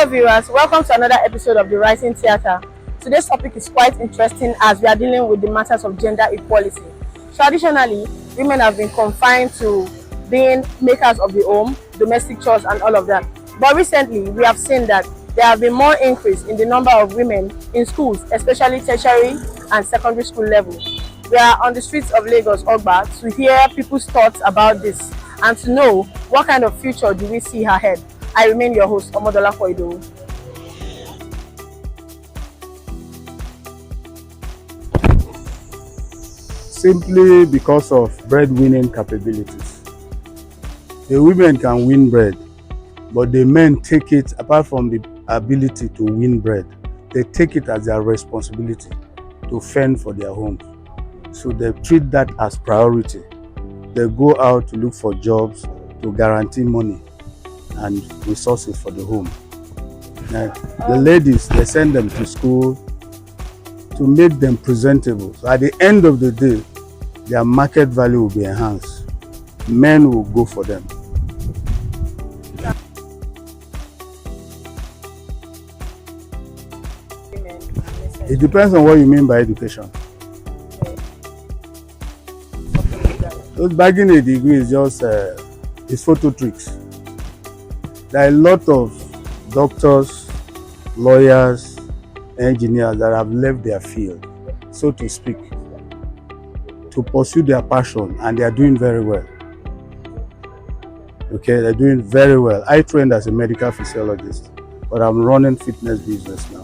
viewers, welcome to another episode of The Rising Theatre. Today's topic is quite interesting as we are dealing with the matters of gender equality. Traditionally, women have been confined to being makers of the home, domestic chores and all of that. But recently, we have seen that there have been more increase in the number of women in schools, especially tertiary and secondary school level. We are on the streets of Lagos, Ogba, to hear people's thoughts about this and to know what kind of future do we see ahead. I remain your host, Omodolapo Idowu. Simply because of breadwinning capabilities. The women can win bread, but the men take it, apart from the ability to win bread, they take it as their responsibility to fend for their homes. So they treat that as priority. They go out to look for jobs to guarantee money and resources for the home. Now, the ladies, they send them to school to make them presentable. So at the end of the day, their market value will be enhanced. Men will go for them. It depends on what you mean by education. Those bagging a degree is just it's photo tricks. There are a lot of doctors, lawyers, engineers that have left their field, so to speak, to pursue their passion, and they are doing very well. Okay, they're doing very well. I trained as a medical physiologist, but I'm running fitness business now.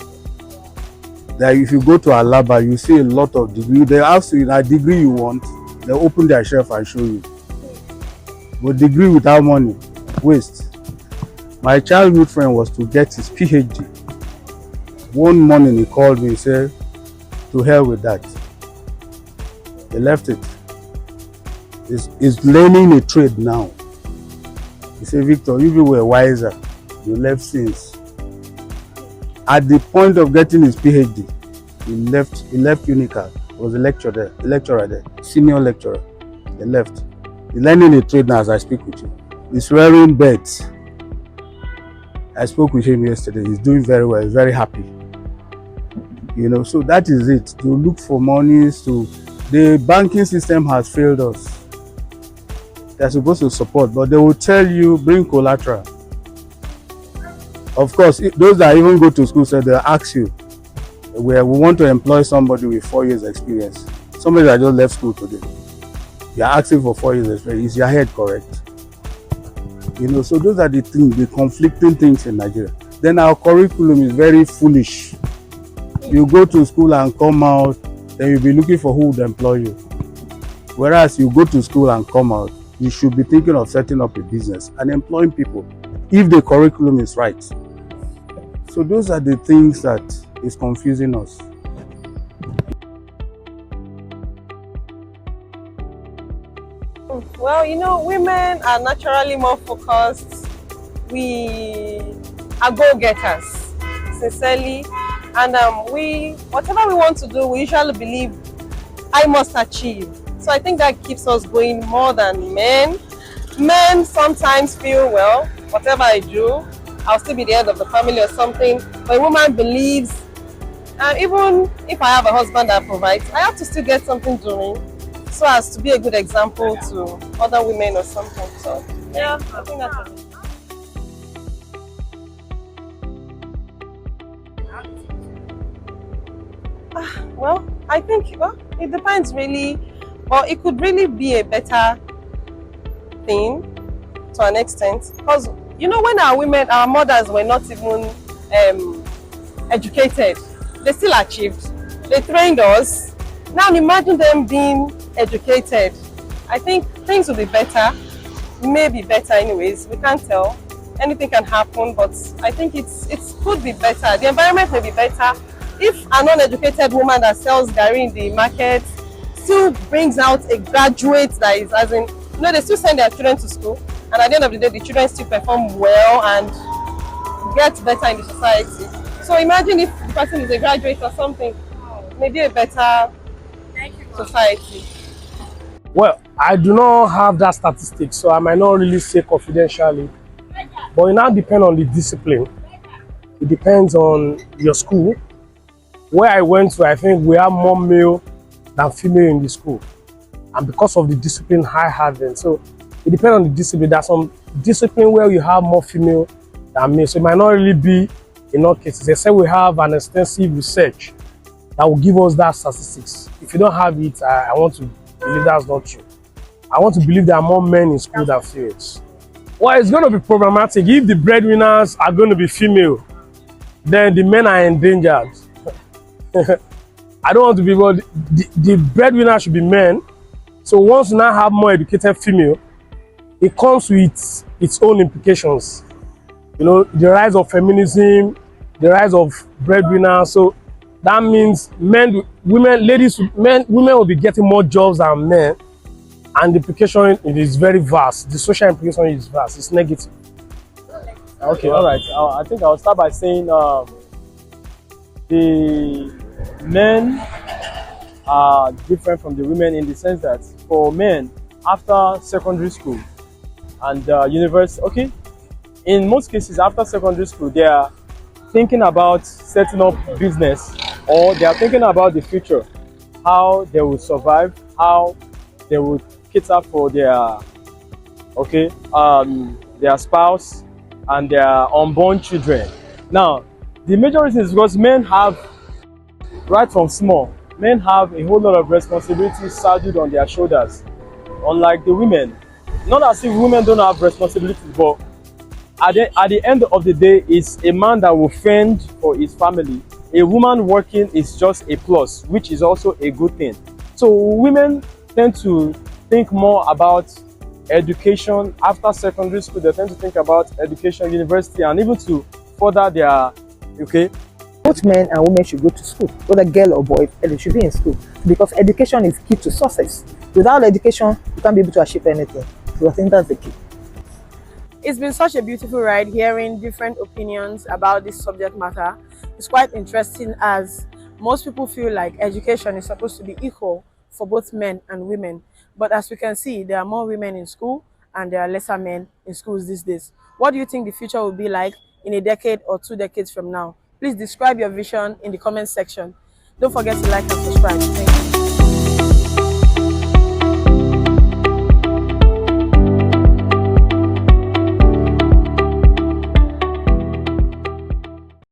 That if you go to Alaba, you see a lot of degrees. They ask you a degree you want, they open their shelf and show you. But degree without money, waste. My childhood friend was to get his PhD. One morning he called me and said, to hell with that. He left it. He's learning a trade now. He said, Victor, you were wiser. You left since. At the point of getting his PhD, he left Unica. He was a lecturer there, senior lecturer. He left. He's learning a trade now as I speak with you. He's rearing birds. I spoke with him yesterday. He's doing very well. He's very happy. You know, so that is it. To look for monies. The banking system has failed us. They're supposed to support, but they will tell you bring collateral. Of course, those that even go to school, so they'll ask you, where we want to employ somebody with 4 years experience. Somebody that just left school today. You're asking for 4 years experience. Is your head correct? You know, so those are the things, the conflicting things in Nigeria. Then our curriculum is very foolish. You go to school and come out, then you'll be looking for who would employ you. Whereas you go to school and come out, you should be thinking of setting up a business and employing people if the curriculum is right. So those are the things that is confusing us. Well, you know, women are naturally more focused. We are go-getters, sincerely. And whatever we want to do, we usually believe I must achieve. So I think that keeps us going more than men. Men sometimes feel, well, whatever I do, I'll still be the head of the family or something. But a woman believes, even if I have a husband that provides, I have to still get something doing so as to be a good example to other women or something. So yeah, I think that's it. Well, I think it depends really, or it could really be a better thing to an extent, because you know, when our mothers were not even educated, they still achieved. They trained us. Now imagine them being educated. I think things will be better, maybe better anyways, we can't tell. Anything can happen, but I think it could be better. The environment may be better. If a non-educated woman that sells gari in the market still brings out a graduate that is, as in, you know, they still send their children to school, and at the end of the day, the children still perform well and get better in the society. So imagine if the person is a graduate or something, maybe a better society. Well, I do not have that statistic, so I might not really say confidentially, but it now depends on the discipline. it depends on your school. Where I went to, I think we have more male than female in the school. And because of the discipline I had then, so it depends on the discipline. There's some discipline where you have more female than male. So it might not really be in all cases. They say we have an extensive research that will give us that statistics. If you don't have it, I want to believe that's not true. I want to believe there are more men in school than females. Well, it's going to be problematic. If the breadwinners are going to be female, then the men are endangered. I don't want to be, but the breadwinner should be men. So once you now have more educated female, it comes with its own implications. You know, the rise of feminism, the rise of breadwinners. So that means women will be getting more jobs than men, and the implication is very vast. The social implication is vast. It's negative. Okay, all right. I think I'll start by saying the men are different from the women in the sense that for men, after secondary school and university, okay, in most cases after secondary school, they are thinking about setting up business, or they are thinking about the future, how they will survive, how they will cater for their their spouse and their unborn children. Now, the major reason is because men have, right from small, men have a whole lot of responsibilities saddled on their shoulders, unlike the women. Not as if women don't have responsibilities, but at the end of the day, it's a man that will fend for his family. A woman working is just a plus, which is also a good thing. So women tend to think more about education after secondary school. They tend to think about education, university, and even to further their, Both men and women should go to school, whether girl or boy, they should be in school, because education is key to success. Without education, you can't be able to achieve anything. So I think that's the key. It's been such a beautiful ride hearing different opinions about this subject matter. It's quite interesting, as most people feel like education is supposed to be equal for both men and women. But as we can see, there are more women in school and there are lesser men in schools these days. What do you think the future will be like in a decade or 2 decades from now? Please describe your vision in the comment section. Don't forget to like and subscribe. Thank you.